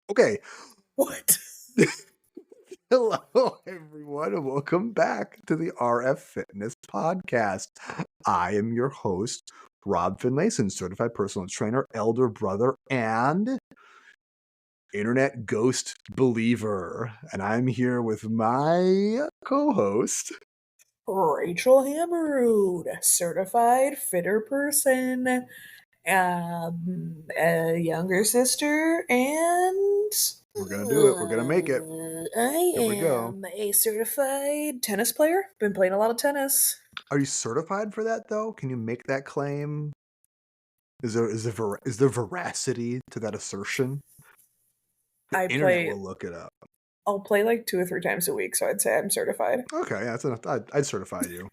Okay. What? Hello, everyone, and welcome back to the RF Fitness Podcast. I am your host, Rob Finlayson, certified personal trainer, elder brother, and internet ghost believer. And I'm here with my co-host. Rachel Hammerud, certified fitter person, a younger sister, and We're going to do it. We're going to make it. I Here we go. am a certified tennis player. Been playing a lot of tennis. Are you certified for that, though? Can you make that claim? Is there veracity to that assertion? The I internet play. will look it up. I'll play like 2 or 3 times a week, so I'd say I'm certified. Okay, yeah, that's enough. I'd certify you.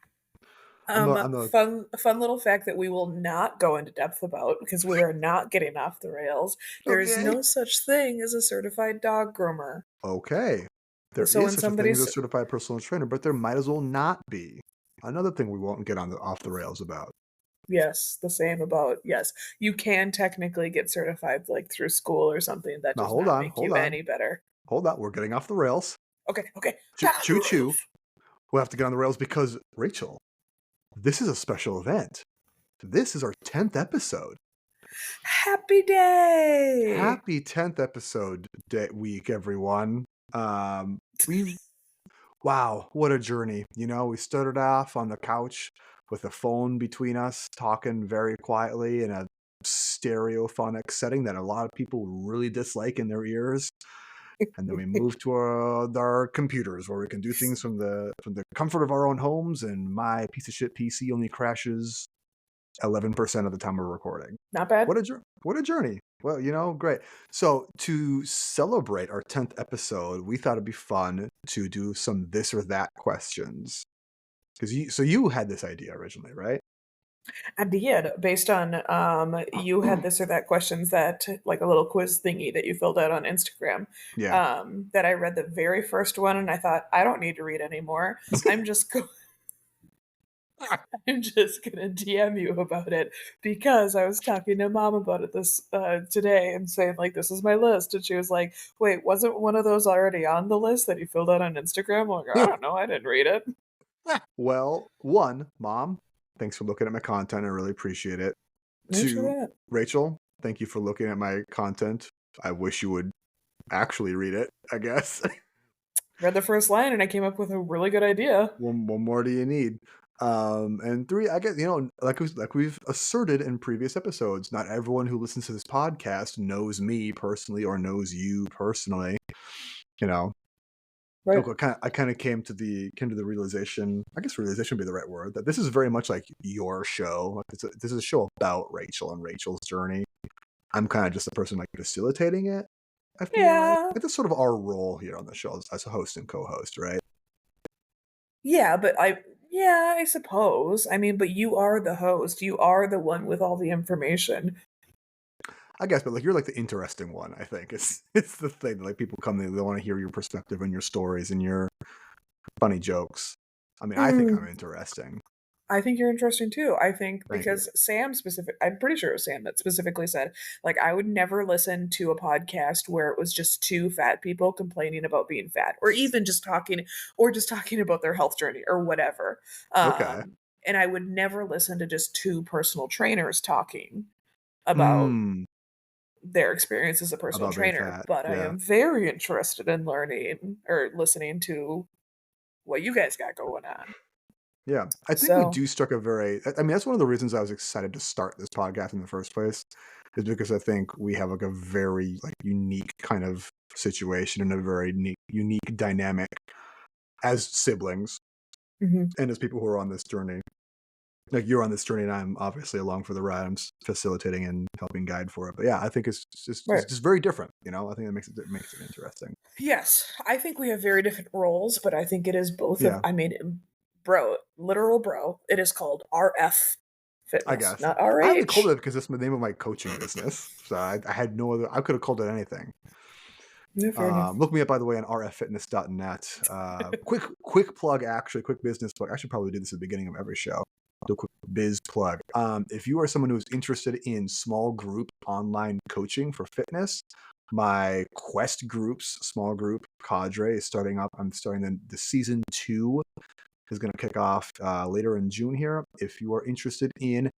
I'm the Fun little fact that we will not go into depth about because we are not getting off the rails. There is okay. no such thing as a certified dog groomer. Okay. There So is when such a thing as a somebody's certified personal trainer, but there might as well not be. Another thing we won't get off the rails about. yes, the same about yes, you can technically get certified like through school or something. That Now does hold not on, make you any better. hold on. We're getting off the rails. Okay. Choo choo. We'll have to get on the rails because Rachel, this is a special event. This is our 10th episode. Happy day! Happy 10th episode week, everyone. We Wow, what a journey. You know, we started off on the couch with a phone between us, talking very quietly in a stereophonic setting that a lot of people really dislike in their ears. And then we moved to our computers where we can do things from the comfort of our own homes, and my piece of shit PC only crashes 11% of the time we're recording. Not bad. What a journey. Well, you know, great. So to celebrate our 10th episode, we thought it'd be fun to do some this or that questions. So you had this idea originally, right? I did, based on you had this or that questions that like a little quiz thingy that you filled out on Instagram. Yeah. That I read the very first one and I thought I don't need to read anymore. I'm just I'm just gonna DM you about it because I was talking to mom about it this today and saying like this is my list, and she was like, "Wait, wasn't one of those already on the list that you filled out on Instagram?" I'm like, I don't know, I didn't read it. Well, one, Mom, thanks for looking at my content. I really appreciate it. No Two, shit. Rachel, thank you for looking at my content. I wish you would actually read it, I guess. Read the first line and I came up with a really good idea. One more do you need? And three, I guess, you know, like we've asserted in previous episodes, not everyone who listens to this podcast knows me personally or knows you personally. You know, Right. I kind of came to the realization. I guess realization would be the right word, that this is very much like your show. Like this is a show about Rachel and Rachel's journey. I'm kind of just the person like facilitating it. I feel like Yeah. that's sort of our role here on the show as a host and co-host, right? Yeah, but I suppose. I mean, but you are the host. You are the one with all the information. I guess, but like you're like the interesting one. I think it's the thing. Like people come, they want to hear your perspective and your stories and your funny jokes. I mean, I think I'm Mm, interesting. I think you're interesting too. I think Thank you. because I'm pretty sure it was Sam that specifically said, like, I would never listen to a podcast where it was just two fat people complaining about being fat, or just talking about their health journey or whatever. Okay. And I would never listen to just two personal trainers talking about Hmm. their experience as a personal About being trainer, fat. but I Yeah. am very interested in learning or listening to what you guys got going on. Yeah. I think we So, do struck a very. I mean, that's one of the reasons I was excited to start this podcast in the first place, is because I think we have like a very like unique kind of situation and a very unique dynamic as siblings mhm, and as people who are on this journey. Like you're on this journey and I'm obviously along for the ride. I'm facilitating and helping guide for it. But yeah, I think it's right. just very different. You know, I think that makes it interesting. Yes, I think we have very different roles, but I think it is both of Yeah, I mean, bro, literal bro. It is called RF I Fitness, guess not I only called RH. it because that's the name of my coaching business. So I had no other. I could have called it anything. Yeah, fair enough. Look me up by the way on rffitness.net. Quick plug, actually, quick business plug. I should probably do this at the beginning of every show. Do a quick biz plug. If you are someone who is interested in small group online coaching for fitness, My Quest groups, small group cadre is starting up. I'm starting the season 2 is going to kick off later in June here. If you are interested in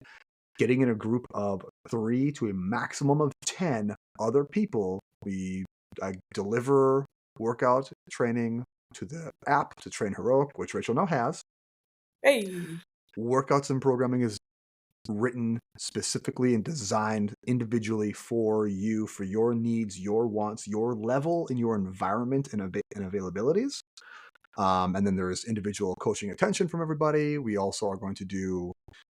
getting in a group of 3 to a maximum of 10 other people, I deliver workout training to the app to train Heroic, which Rachel now has. Hey. Workouts and programming is written specifically and designed individually for you, for your needs, your wants, your level in your environment and availabilities. And then there's individual coaching attention from everybody. We also are going to do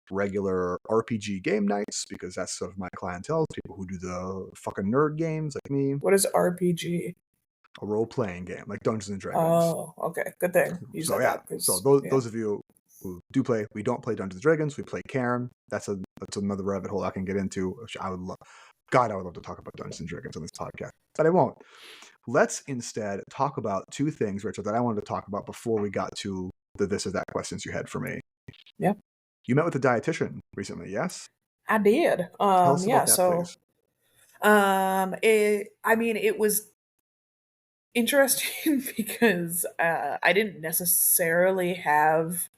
regular RPG game nights because that's sort of my clientele, people who do the fucking nerd games like me. What is RPG? A role-playing game like Dungeons and Dragons. Oh, okay. Good thing you So said yeah, that. so Yeah. those of you who do play, we don't play Dungeons and Dragons, we play Cairn. That's another rabbit hole I can get into, which I would love. God, I would love to talk about Dungeons and Dragons on this podcast, but I won't. Let's instead talk about 2 things, Rachel, that I wanted to talk about before we got to the this or that questions you had for me. Yeah. You met with a dietitian recently, yes? I did. Tell us Yeah, about that, so please. it was interesting because I didn't necessarily have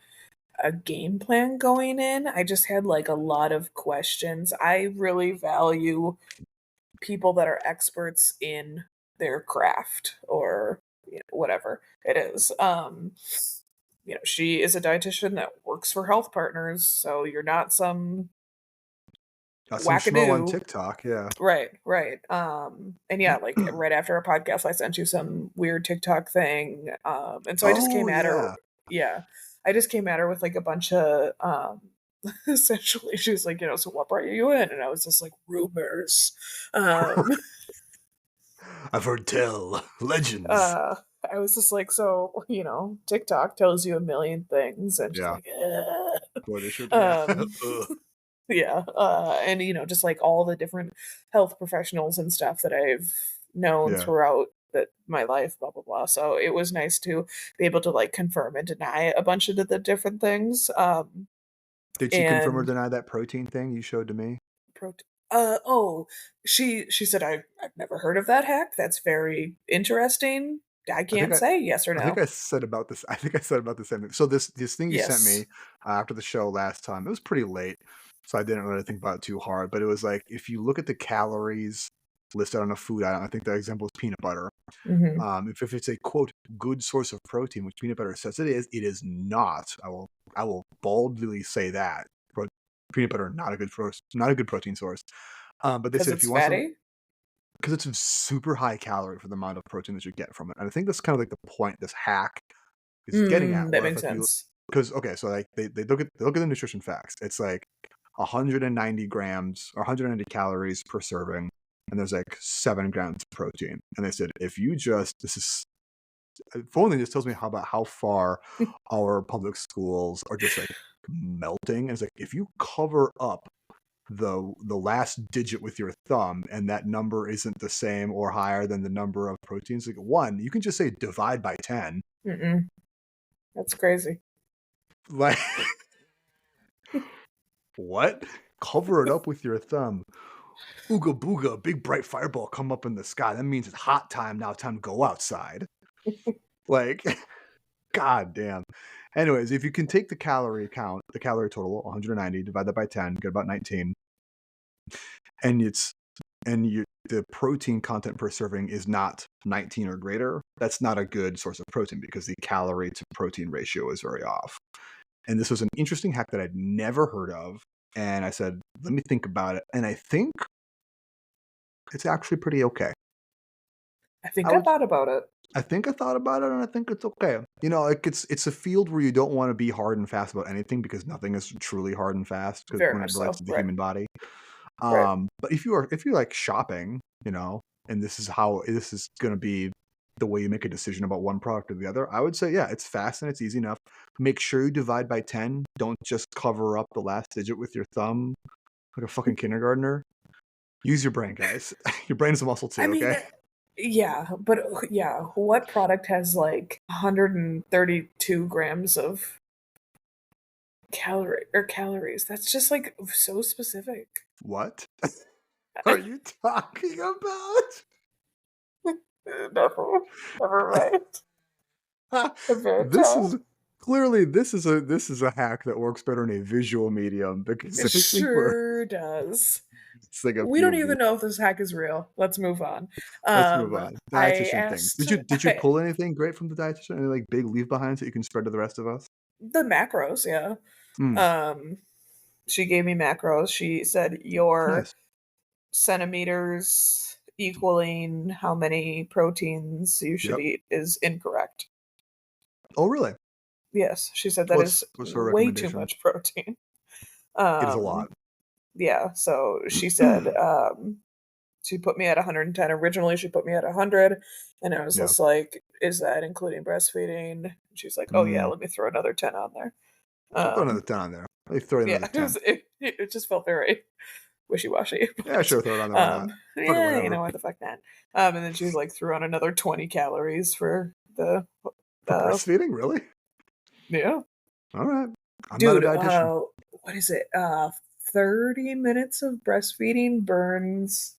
a game plan going in. I just had like a lot of questions. I really value people that are experts in their craft or whatever it is. She is a dietitian that works for Health Partners, so you're not some Some schmo on wackadoo. TikTok, yeah. Right, right. And yeah, like right after our podcast, I sent you some weird TikTok thing. And so I just Oh, came at her. yeah. Yeah, I just came at her with like a bunch of essentially, she was like, so what brought you in? And I was just like, rumors. Um, I've heard tell legends. uh, I was just like, so TikTok tells you a million things, and she's Yeah. like, "Ugh." What is it? Yeah. um, yeah, and just like all the different health professionals and stuff that I've known Yeah. throughout my life, blah blah blah. So it was nice to be able to like confirm and deny a bunch of the different things. Did she confirm or And deny that protein thing you showed to me? oh, she said I've never heard of that hack. That's very interesting. I I think can't say yes or I think no. I said about this. I think I said about the same thing. So this thing you sent me Yes. after the show last time, it was pretty late, so I didn't really think about it too hard. But it was like if you look at the calories listed on a food item, I think the example is peanut butter. Hmm. If it's a quote good source of protein, which peanut butter says it is not. I will boldly say that peanut butter not a good protein source. But they Because said if it's you want some, fatty. because it's a super high calorie for the amount of protein that you get from it. And I think that's kind of like the point this hack is getting at. That Where if makes like you sense. because okay, so like they look at the nutrition facts. It's like 190 grams or 190 calories per serving, and there's like 7 grams of protein. And they said if you just this is if only this tells me how far our public schools are just like melting. And it's like if you cover up the last digit with your thumb and that number isn't the same or higher than the number of proteins, like one, you can just say divide by 10. Mm-mm. That's crazy. Like what? Cover it up with your thumb. Ooga booga, big bright fireball come up in the sky. That means it's hot time now, time to go outside. Like god damn. Anyways, if you can take the calorie count, the calorie total 190, divide that by 10, get about 19, and the protein content per serving is not 19 or greater, that's not a good source of protein because the calorie to protein ratio is very off. And this was an interesting hack that I'd never heard of. And I said, let me think about it. And I think it's actually pretty okay. I think I thought about it. I think I thought about it and I think it's okay. Like it's a field where you don't want to be hard and fast about anything because nothing is truly hard and fast because Very when it much relates so. to the Right. human body. Right. But if you're like shopping, and this is going to be the way you make a decision about one product or the other, I would say, yeah, it's fast and it's easy enough. Make sure you divide by 10. Don't just cover up the last digit with your thumb like a fucking kindergartner. Use your brain, guys. Your brain is a muscle I too, mean, okay? yeah, but yeah, what product has like 132 grams of calories? That's just like so specific. What are you talking about? Never mind. This Roberto. is clearly this is a hack that works better in a visual medium because It I think we're sure does. it's like a We don't POV. even know if this hack is real. Let's move on. Let's move on. I Dietitian things. asked Did you pull anything great from the dietitian? Any like big leave behinds that you can spread to the rest of us? the macros, yeah. Mm, Um, she gave me macros. She said your nice. centimeters equaling how many proteins you should Yep. eat is incorrect. Oh, really? Yes, she said that is What's her way too recommendation? much protein. It is a lot. Yeah, so she said she put me at 110. Originally, she put me at 100, and I was Yeah. just like, "Is that including breastfeeding?" And she's like, "Oh yeah, Mm. let me throw another 10 on there." Throw another 10 on there. Hey, throw Yeah, another 10. it just felt very wishy washy, Yeah, but sure, throw it on there. Why not? Fuck it, yeah, you whatever. know what the fuck not. And then she's like threw on another 20 calories for the For uh breastfeeding, really? yeah, All right. I'm not a dude. dietitian. What is it? 30 minutes of breastfeeding burns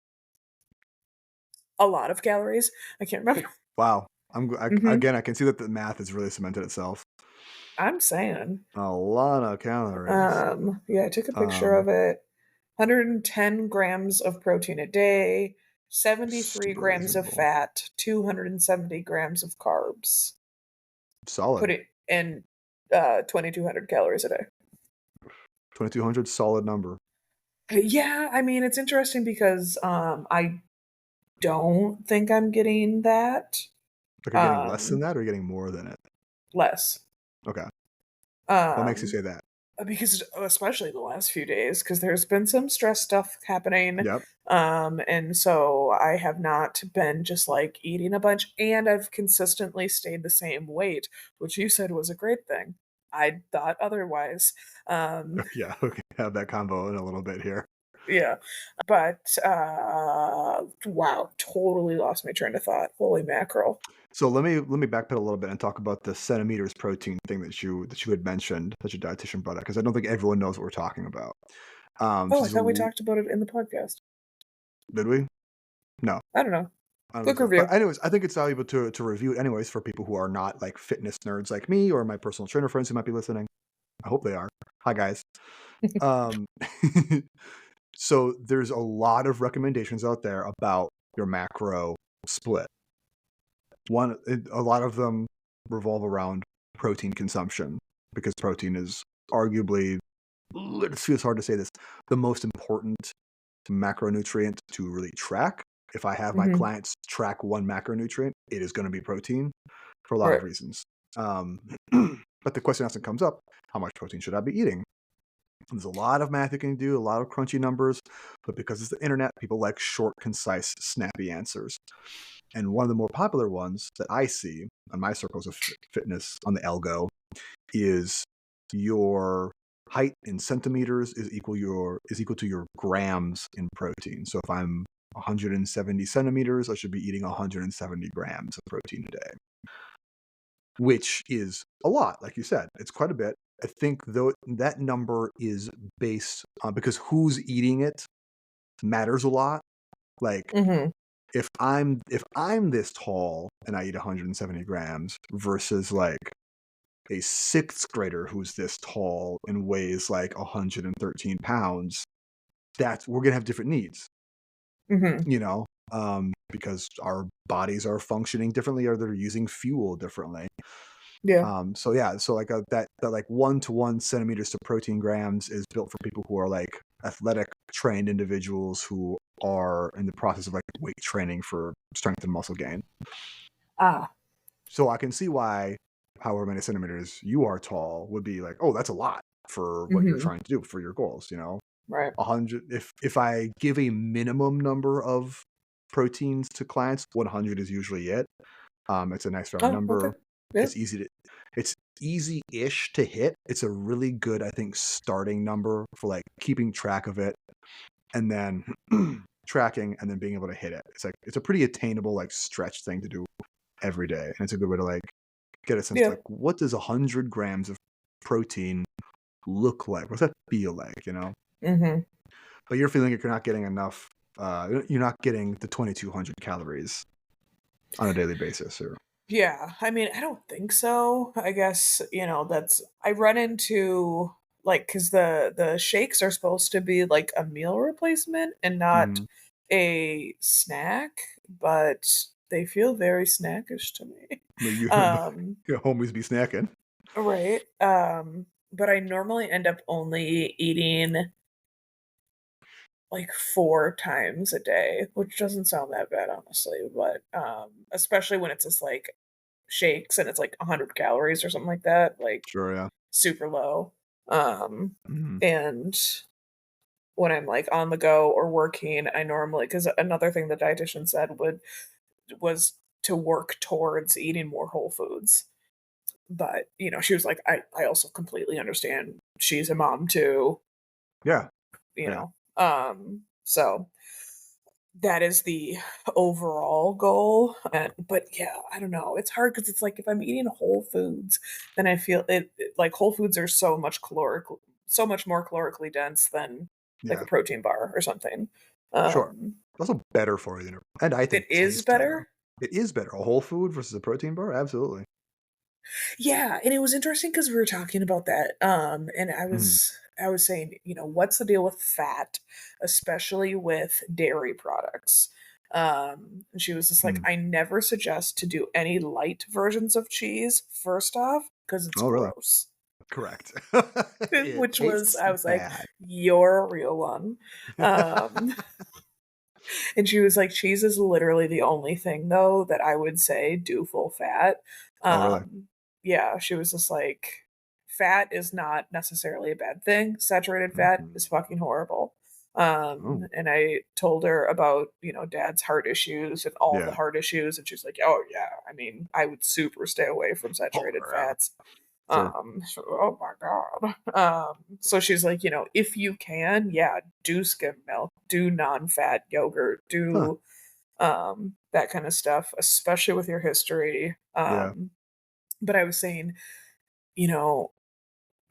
a lot of calories. I can't remember. Wow. hmm Again, I can see that the math has really cemented itself. I'm saying. A lot of calories. Yeah, I took a picture Um, of it. 110 grams of protein a day, 73 super grams of reasonable. fat, 270 grams of carbs. Solid. Put it in 2,200 calories a day. 2200, solid number. Yeah, I mean, it's interesting because I don't think I'm getting that. Like, you're getting less than Um, that or you're getting more than it? less. Okay. What makes you Um, say that? because especially the last few days, because there's been some stress stuff happening. Yep. And so I have not been just like eating a bunch, and I've consistently stayed the same weight, which you said was a great thing. I thought otherwise. Um, Yeah, we can have that combo in a little bit here. yeah. But wow, totally lost my train of thought. Holy mackerel. So let me backpedal a little bit and talk about the centimeters protein thing that you had mentioned that your dietitian brought up because I don't think everyone knows what we're talking about. Oh, I So thought we talked about it in the podcast. did we? No, I don't know. I don't think Quick so. But review. anyways, I think it's valuable to review it anyways for people who are not like fitness nerds like me or my personal trainer friends who might be listening. I hope they are. Hi guys. Um, so there's a lot of recommendations out there about your macro split. A lot of them revolve around protein consumption because protein is arguably, it feels hard to say this, the most important macronutrient to really track. If I have my hmm clients track one macronutrient, it is going to be protein for a lot Right. of reasons. Um, but the question often comes up, how much protein should I be eating? There's a lot of math you can do, a lot of crunchy numbers, but because it's the internet, people like short, concise, snappy answers. And one of the more popular ones that I see on my circles of fitness on the algo is your height in centimeters is equal to your grams in protein. So if I'm 170 centimeters, I should be eating 170 grams of protein a day, which is a lot. Like you said, it's quite a bit. I think though that number is based on because who's eating it matters a lot. Like hmm if I'm this tall and I eat 170 grams versus like a sixth grader who's this tall and weighs like 113 pounds, we're gonna have different needs, hmm you know, because our bodies are functioning differently or they're using fuel differently. Yeah. So yeah, so like that like 1 to 1 centimeters to protein grams is built for people who are like athletic trained individuals who are in the process of like weight training for strength and muscle gain. Ah. So I can see why however many centimeters you are tall would be like, oh, that's a lot for what you're hmm trying to do for your goals, you know. Right. 100 if I give a minimum number of proteins to clients, 100 is usually it. It's a nice round Oh, okay. number. Yeah. It's easy-ish to hit. It's a really good, I think, starting number for like keeping track of it and then tracking and then being able to hit it. It's a pretty attainable like stretch thing to do every day. And it's a good way to like get a sense of Yeah. like what does 100 grams of protein look like? What's that feel like, you know? hmm But you're feeling like you're not getting enough you're not getting the 2200 calories. on a daily basis. Or Yeah, I mean, I don't think so. I guess, that's I run into like cuz the shakes are supposed to be like a meal replacement and not Mhm. a snack, but they feel very snackish to me. But you, Um, your homies be snacking. right. But I normally end up only eating like 4 times a day, which doesn't sound that bad, honestly, but, especially when it's just, like, shakes and it's, like, 100 calories or something like that, like, Sure, yeah. super low, um, Mhm. and when I'm, like, on the go or working, I normally because another thing the dietitian said was to work towards eating more whole foods, but, she was like, "I also completely understand. She's a mom too," Yeah, you yeah, know? So that is the overall goal, but yeah, I don't know, it's hard because it's like if I'm eating whole foods, then I feel like, whole foods are so much more calorically dense than, like, a yeah. protein bar or something. Sure. Um, Also better for you, and I it think is tastes better. better. It is better. A whole food versus a protein bar? Absolutely. Yeah, and it was interesting because we were talking about that, and Mhm. I was saying, what's the deal with fat, especially with dairy products? And she was just like, Mm. I never suggest to do any light versions of cheese, first off, because it's Oh, really? gross. Correct. It Which was, tastes I was like, bad. you're a real one. Um, and she was like, cheese is literally the only thing though that I would say do full fat. Oh, really? Yeah, she was just like, fat is not necessarily a bad thing. Saturated fat Mhm. is fucking horrible. Oh, And I told her about, dad's heart issues and all the yeah. heart issues. And she's like, oh yeah, I mean, I would super stay away from Oh, saturated yeah. fats. Sure. Oh my God. So she's like, if you can, yeah, do skim milk, do non-fat yogurt, Huh. do that kind of stuff, especially with your history. Yeah. But I was saying, you know,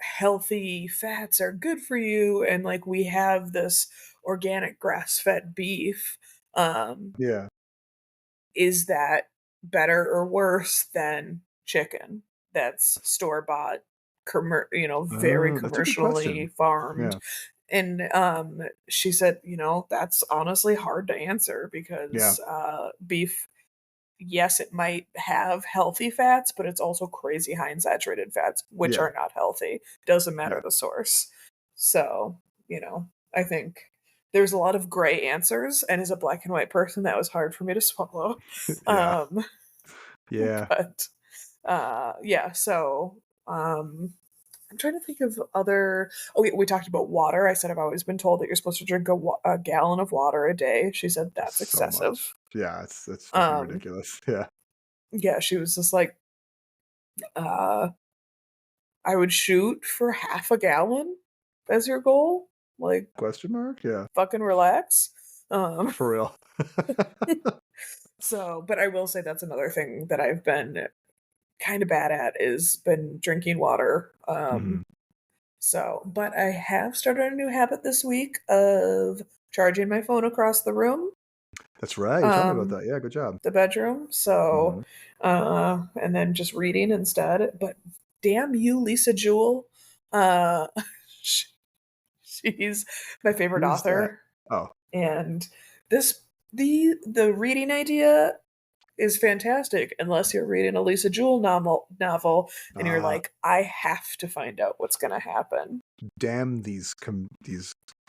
healthy fats are good for you, and like we have this organic grass-fed beef. Um, Yeah. is that better or worse than chicken that's store-bought, very That's a good question. commercially farmed? Yeah. And she said, that's honestly hard to answer Yeah. because beef, yes, it might have healthy fats, but it's also crazy high in saturated fats, which Yeah. are not healthy. Doesn't matter Yeah. the source. So, I think there's a lot of gray answers, and as a black and white person, that was hard for me to swallow. Yeah. Um, Yeah. but yeah, so I'm trying to think of other. Oh, we talked about water. I said I've always been told that you're supposed to drink a gallon of water a day. She said that's So much. excessive. Yeah, it's fucking Um, ridiculous. Yeah. yeah, she was just like, uh, I would shoot for half a gallon as your goal. Like, Question mark? Yeah. fucking relax. Um, For real. but I will say that's another thing that I've been kind of bad at is been drinking water. Mhm. But I have started a new habit this week of charging my phone across the room, That's right, you told me about um, that. Yeah, good job. the bedroom. So, Mhm. and then just reading instead. But damn you, Lisa Jewell. Uh, sh- she's my favorite Who's that? author. Oh, And this, the reading idea is fantastic unless you're reading a Lisa Jewell novel and you're uh, like, I have to find out what's going to happen. damn these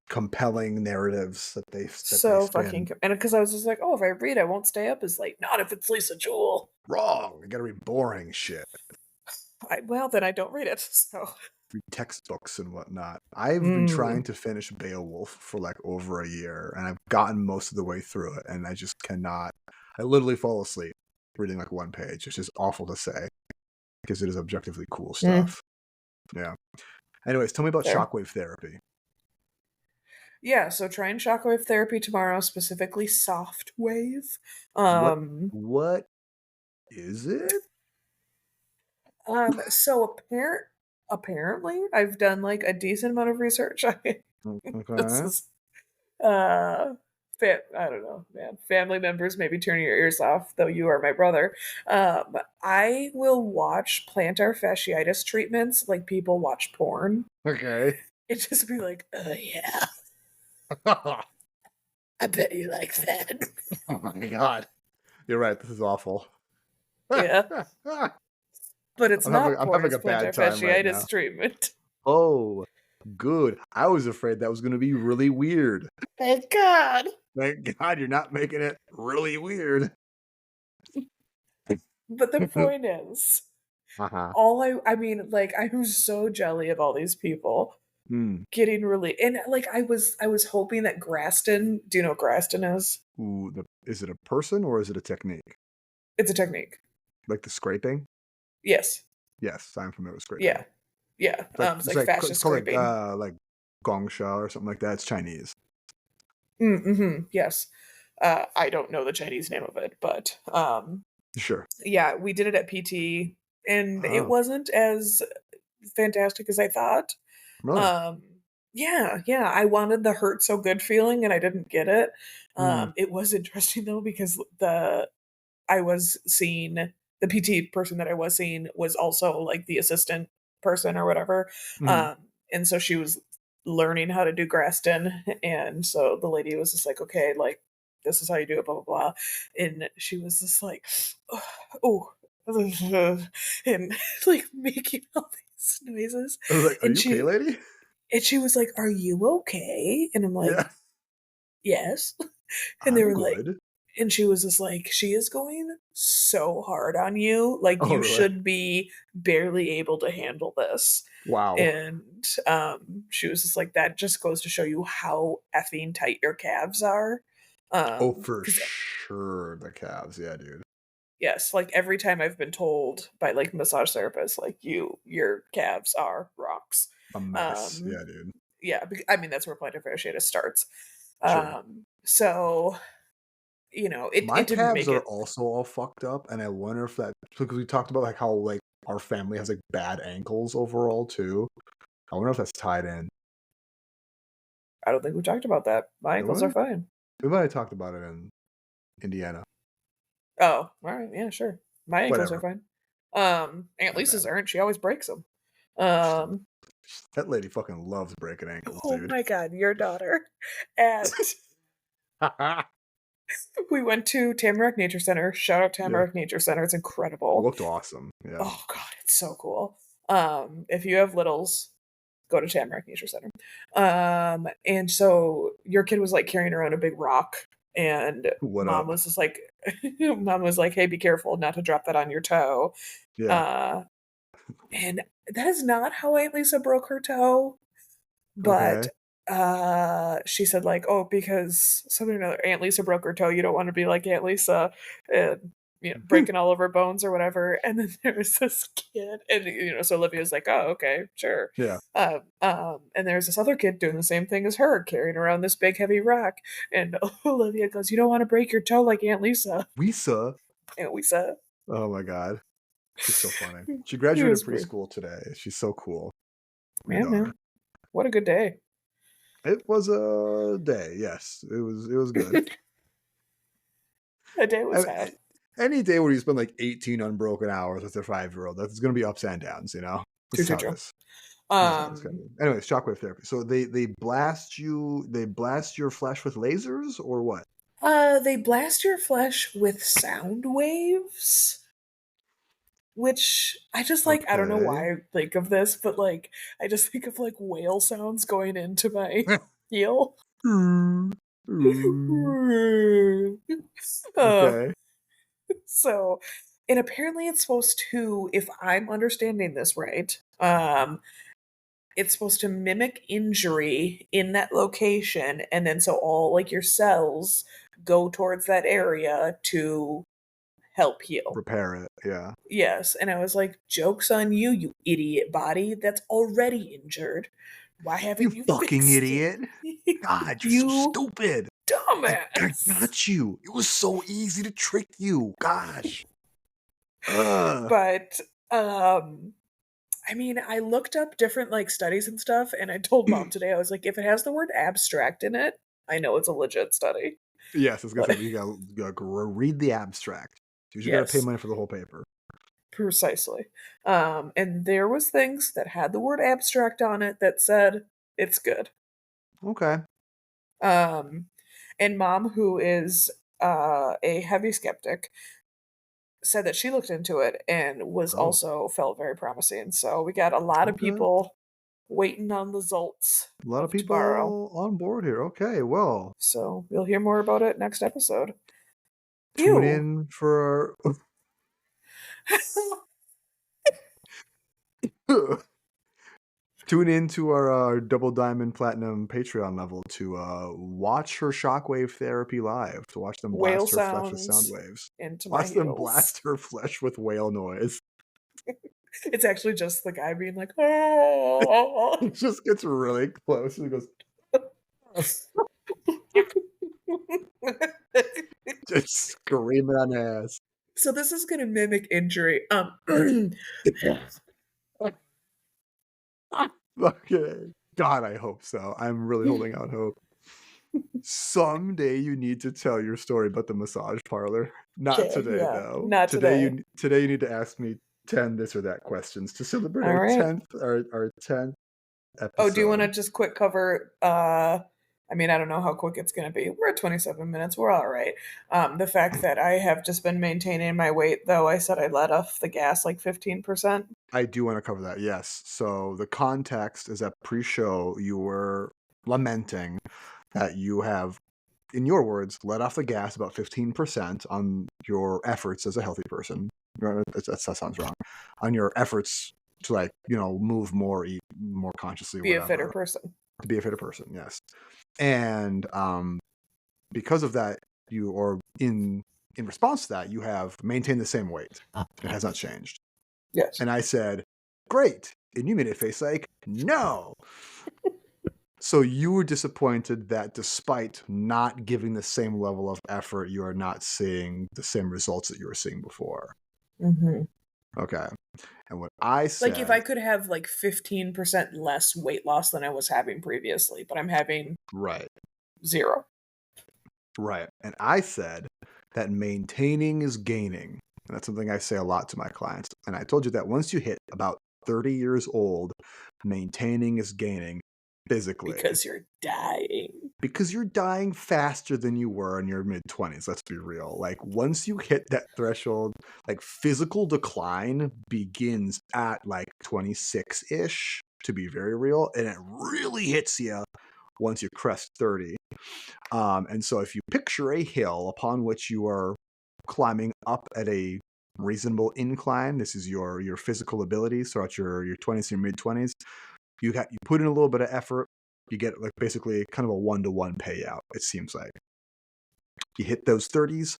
compelling narratives that they So spin. fucking and because I was just like, "Oh, if I read, I won't stay up as late." Not if it's Lisa Jewell. Wrong. You gotta read boring shit. Well, then I don't read it. So, Read textbooks and whatnot. I've been mm, trying to finish Beowulf for, like, over a year, and I've gotten most of the way through it, and I just cannot. I literally fall asleep reading, like, one page. It's just awful to say because it is objectively cool mm, stuff. Yeah. Anyways, tell me about there. shockwave therapy. Yeah, so trying shockwave therapy tomorrow, specifically soft wave. What Um, what is it? so apparently, I've done like a decent amount of research. This Okay. is uh I don't know, man. Family members maybe turning your ears off, though you are my brother. I will watch plantar fasciitis treatments like people watch porn. Okay. It just be like, oh yeah, I bet you like that. Oh my god. You're right. This is awful. Yeah, but it's not I'm porn. having It's a bad plantar time right now. fasciitis treatment. Oh, good. I was afraid that was going to be really weird. Thank God. Thank God you're not making it really weird. But the point is, Uh-huh. I mean, like, I'm so jelly of all these people Hmm. getting really, and like, I was hoping that Graston, do you know what Graston is? Ooh, is it a person or is it a technique? It's a technique. Like the scraping? Yes. Yes, I'm familiar with scraping. Yeah. Yeah. It's It's like like fascia it's called scraping. like gong sha or something like that. It's Chinese. Mm-hmm. Yes. I don't know the Chinese name of it, but Sure. yeah, we did it at PT, and it Oh, wasn't as fantastic as I thought. really? Um, yeah, yeah, I wanted the hurt so good feeling, and I didn't get it. Hmm. It was interesting though because I was seeing the PT person that I was seeing was also like the assistant person or whatever. Hmm. Um, and so she was learning how to do Graston. And so the lady was just like, okay, like, this is how you do it, blah, blah, blah. And she was just like, oh, and like making all these noises. I was like, "Are And you okay, she, lady?" and she was like, are you okay? And I'm Yeah, like, yes. And they I'm were like, good. and she was just like, "She is going so hard on you, like, Oh, you really? should be barely able to handle this." Wow. And, she was just like, "That just goes to show you how effing tight your calves are." Oh, for 'Cause sure, the calves. Yeah, dude. yes, like, every time I've been told by, like, massage therapists, like, your calves are rocks." A mess. Um, Yeah, dude. yeah, I mean, that's where plantar fasciitis starts. Sure. So, My it didn't calves make are it. also all fucked up, and I wonder if that because we talked about like how like our family has like bad ankles overall too. I wonder if that's tied in. I don't think we talked about that. My Did ankles are we? fine. We might have talked about it in Indiana. Oh, alright, yeah, sure. My ankles are Whatever. fine. Aunt My Lisa's bad. aren't, she always breaks them. Sh- Um, That lady fucking loves breaking ankles, oh dude. my god, your daughter. And we went to Tamarack Nature Center. Shout out Yeah. Tamarack Nature Center, it's It incredible. looked awesome. Yeah. Oh god, it's so cool. If you have littles, go to Tamarack Nature Center. And so your kid was, like, carrying around a big rock, and What mom up? was just like mom was like, "Hey, be careful not to drop that on your toe." Yeah. Uh And that is not how Aunt Lisa broke her toe, but, Okay. she said, like, "Oh, because something or another, Aunt Lisa broke her toe, you don't wanna be like Aunt Lisa and, breaking all of her bones or whatever," and then there was this kid and, so Olivia's like, "Oh, okay, sure." Yeah. And there's this other kid doing the same thing as her, carrying around this big heavy rock, and Olivia goes, "You don't wanna break your toe like Aunt Lisa." Lisa. Aunt Lisa. Oh my god. She's so funny. She It graduated was pretty. preschool today. She's so cool. My Yeah, daughter. man. What a good day. It was a day. Yes. It was good. A day was I, had. any day where you spend like 18 unbroken hours with a 5-year-old, that's going to be ups and downs, you know? This True, is true, how it true. is. This is how it's going Um, to be. Anyways, shockwave therapy. So they blast your flesh with lasers or what? they blast your flesh with sound waves, which I just like, I don't know Okay. why I think of this, but like, I just think of like whale sounds going into my heel. uh, Okay. so, and apparently it's supposed to, if I'm understanding this right, it's supposed to mimic injury in that location, and then so all like your cells go towards that area to help heal. Repair it. Yeah. Yes, and I was like, "Joke's on you, you idiot body that's already injured. Why You haven't you fucking fixed idiot. it?" God, you're so You stupid. I dumbass. got you. It was so easy to trick you. Gosh. Ugh. But, um, I mean, I looked up different, like, studies and stuff, and I told mom today, I was like, "If it has the word abstract in it, I know it's a legit study." Yes, I was gonna But say you gotta read the abstract. You gotta pay yes, money for the whole paper. precisely. And there was things that had the word abstract on it that said it's good. Okay. Um, and mom, who is a heavy skeptic, said that she looked into it and was Oh, also felt very promising. So we got a lot of okay. people waiting on the results A lot of of tomorrow. people on board here. Okay, well, So we'll hear more about it next episode. tune Ew. in for tune in to our Double Diamond Platinum Patreon level to watch her shockwave therapy live, to watch them Whale blast her flesh with sound sounds waves. into my Watch them heels. blast her flesh with whale noise. It's actually just the guy being like, oh. He just gets really close and goes, just screaming on ass. So this is gonna mimic injury. Okay. God, I hope so. I'm really holding out hope. Someday you need to tell your story about the massage parlor. Not Okay, today, yeah, though. not Today today. you need to ask me 10 this or that questions to celebrate All our right. 10th Oh, do you want episode. to just quick cover? I mean, I don't know how quick it's going to be. We're at 27 minutes. We're all right. The fact that I have just been maintaining my weight, though I said I let off the gas like 15%. I do want to cover that. Yes. So the context is that pre-show you were lamenting that you have, in your words, let off the gas about 15% on your efforts as a healthy person. That sounds wrong. On your efforts to, like, move more, eat more consciously, Be a fitter whatever, person. to be a fitter person. Yes. And because of that, in response to that, you have maintained the same weight. It has not changed. Yes. And I said, great. And you made a face like, no. So you were disappointed that despite not giving the same level of effort, you are not seeing the same results that you were seeing before. Mm-hmm. Okay. And what I Like if said, I could have like 15% less weight loss than I was having previously, but I'm having right, 0. right. And I said that maintaining is gaining. And that's something I say a lot to my clients. And I told you that once you hit about 30 years old, maintaining is gaining physically. Because you're dying. Because you're dying faster than you were in your mid-20s, let's be real. Like, once you hit that threshold, like, physical decline begins at, like, 26-ish, to be very real, and it really hits you once you crest 30. And so if you picture a hill upon which you are climbing up at a reasonable incline, this is your physical abilities throughout your 20s, your mid-20s, you put in a little bit of effort, you get, like, basically kind of a 1-to-1 payout, it seems like. You hit those 30s,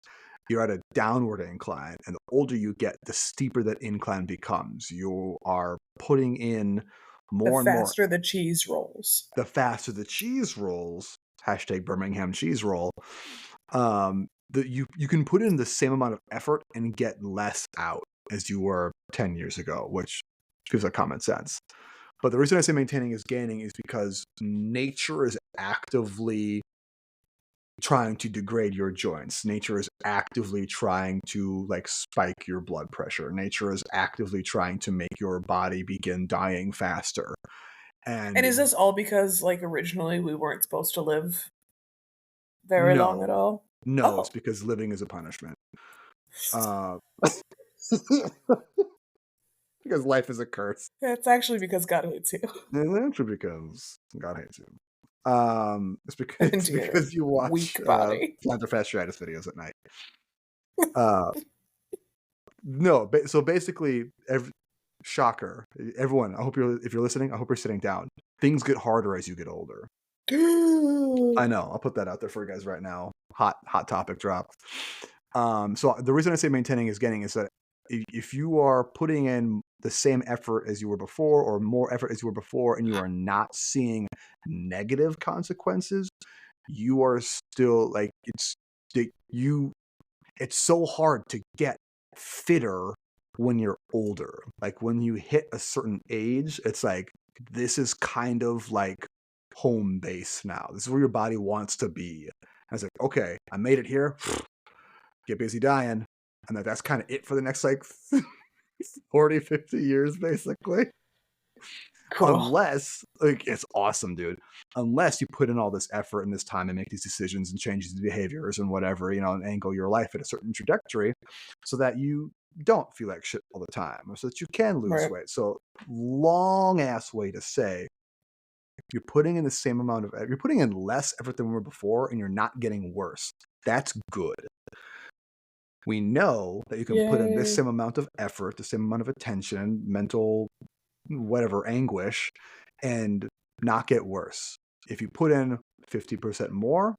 you're at a downward incline, and the older you get, the steeper that incline becomes. You are putting in The more and more. faster the cheese rolls. The faster the cheese rolls, hashtag Birmingham cheese roll, you can put in the same amount of effort and get less out as you were 10 years ago, which gives like common sense. But the reason I say maintaining is gaining is because nature is actively trying to degrade your joints. Nature is actively trying to, like, spike your blood pressure. Nature is actively trying to make your body begin dying faster. And is And this all because, like, originally we weren't supposed to live very long at no, all? no, it's Oh, because living is a punishment. Uh, because life is a curse. it's actually because God hates you. And actually because God hates you. It's And it's your because you watch weak body. plantar fasciitis videos at night. No, so basically, shocker, everyone. If you're listening, I hope you're sitting down. Things get harder as you get older. I know. I'll put that out there for you guys right now. Hot topic drop. So the reason I say maintaining is gaining is that if you are putting in the same effort as you were before, or more effort as you were before, and you are not seeing negative consequences, you are still, like, it's so hard to get fitter when you're older. Like, when you hit a certain age, it's like, this is kind of like home base now. This is where your body wants to be. I was like, okay, I made it here. Get busy dying. And that's kind of it for the next like 40, 50 years, basically. Cool. Unless, like, it's awesome, dude. Unless you put in all this effort and this time and make these decisions and change these behaviors and whatever, and angle your life at a certain trajectory so that you don't feel like shit all the time, or so that you can lose Right. weight. So, long ass way to say you're putting in the same amount of, you're putting in less effort than we were before, and you're not getting worse. That's good. We know that you can put in this Yay. same amount of effort, the same amount of attention, mental, whatever, anguish, and not get worse. If you put in 50% more,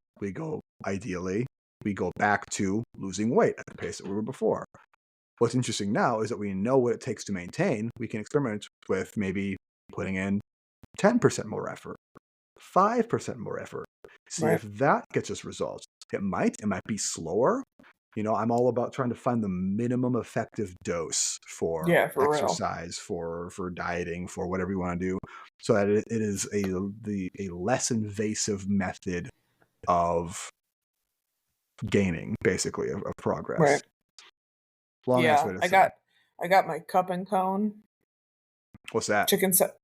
ideally, we go back to losing weight at the pace that we were before. What's interesting now is that we know what it takes to maintain. We can experiment with maybe putting in 10% more effort, 5% more effort. See Right. if that gets us results. It might be slower. I'm all about trying to find the minimum effective dose for Yeah, for real. exercise, for dieting, for whatever you want to do, so that it is a less invasive method of gaining, basically, of progress. Right. Long ass Yeah, way to I say. got my cup and cone What's that? chicken set.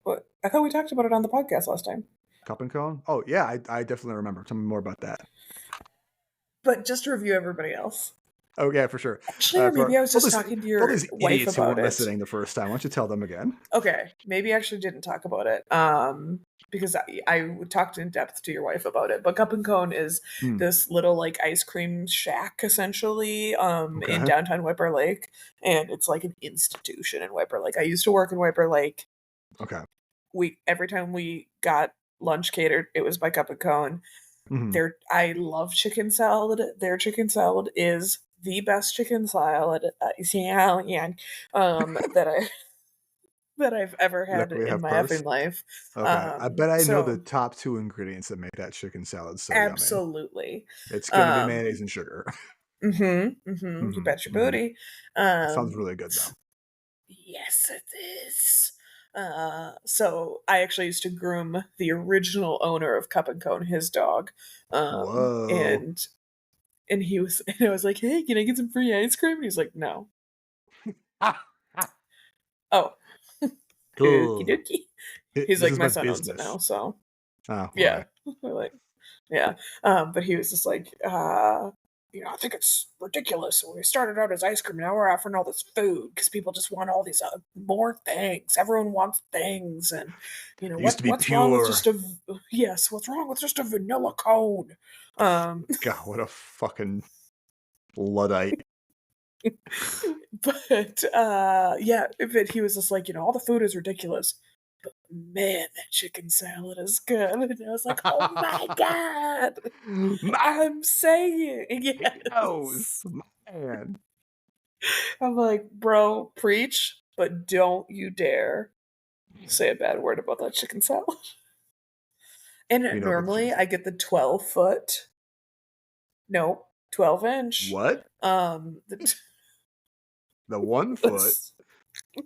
What? I thought we talked about it on the podcast last time. Cup and cone? Oh yeah, I definitely remember. Tell me more about that. But just to review everybody else. Oh yeah, for sure. Actually, or maybe I was just talking to For all your these wife idiots who about weren't it. listening the first time, why don't you tell them again? Okay, maybe I actually didn't talk about it. Because I talked in depth to your wife about it. But Cup and Cone is Hmm. this little like ice cream shack essentially in Okay. downtown Whipper Lake, and it's like an institution in Whipper Lake. I used to work in Whipper Lake. Okay. Every time we got lunch catered, it was by Cup and Cone. Hmm. I love chicken salad. Their chicken salad is the best chicken salad that I that I've ever had Luckily, I in have my both. effing life. Okay. I bet I know the So top two ingredients that make that chicken salad so yummy. absolutely. It's gonna be Um, mayonnaise and sugar. you Hmm. bet your Hmm. booty. It sounds Um, really good though. yes, it is. So I actually used to groom the original owner of Cup and Cone, his dog, Whoa. and he was, and I was like, "Hey, can I get some free ice cream?" And he's like, "No." Ah, ah. Oh, okie Cool. dokie. He's This like, is my my son owns it now, business. so Oh, yeah. boy. We're like, yeah. But he was just like, I think it's ridiculous. We started out as ice cream, now we're offering all this food because people just want all these more things. Everyone wants things, and It used to be what's wrong with pure. just a yes? What's wrong with just a vanilla cone? Um, God, what a fucking Luddite. but yeah, but he was just like, all the food is ridiculous. But man, that chicken salad is good. And I was like, oh my god. My I'm saying nose. yes. Man. I'm like, bro, preach, but don't you dare say a bad word about that chicken salad. And But normally I get the 12-foot, no, 12-inch. what? The, The 1 foot? the,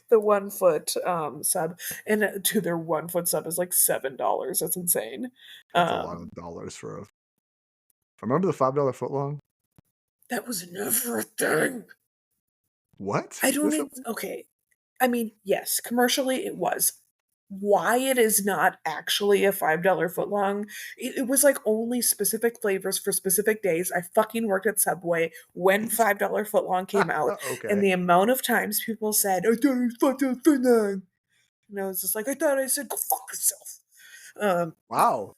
the 1 foot sub, and to their 1 foot sub is like $7. That's insane. That's a lot Um, of dollars for a. Remember the $5 footlong? that was never a thing. What? I don't Yes, even, okay. I mean, yes, commercially it was. Why it is not actually a $5 footlong, it was like only specific flavors for specific days. I fucking worked at Subway when $5 footlong came out, and okay. the amount of times people said, I thought it was $5 footlong. And I was just like, I thought I said, go fuck yourself. Um, Wow.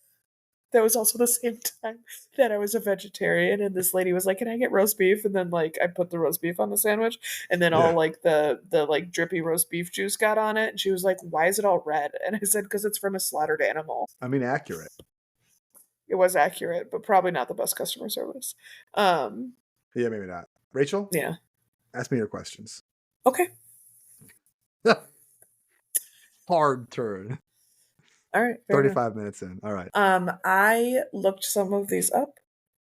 that was also the same time that I was a vegetarian, and this lady was like, "Can I get roast beef?" And then like I put the roast beef on the sandwich, and then all Yeah. like the like drippy roast beef juice got on it, and she was like, "Why is it all red?" And I said, "Because it's from a slaughtered animal." I mean, accurate. It was accurate, but probably not the best customer service. Um, Yeah, maybe not. Rachel, yeah. ask me your questions. Okay. Hard turn. All right. Fair enough. 35 minutes in. All right. I looked some of these up,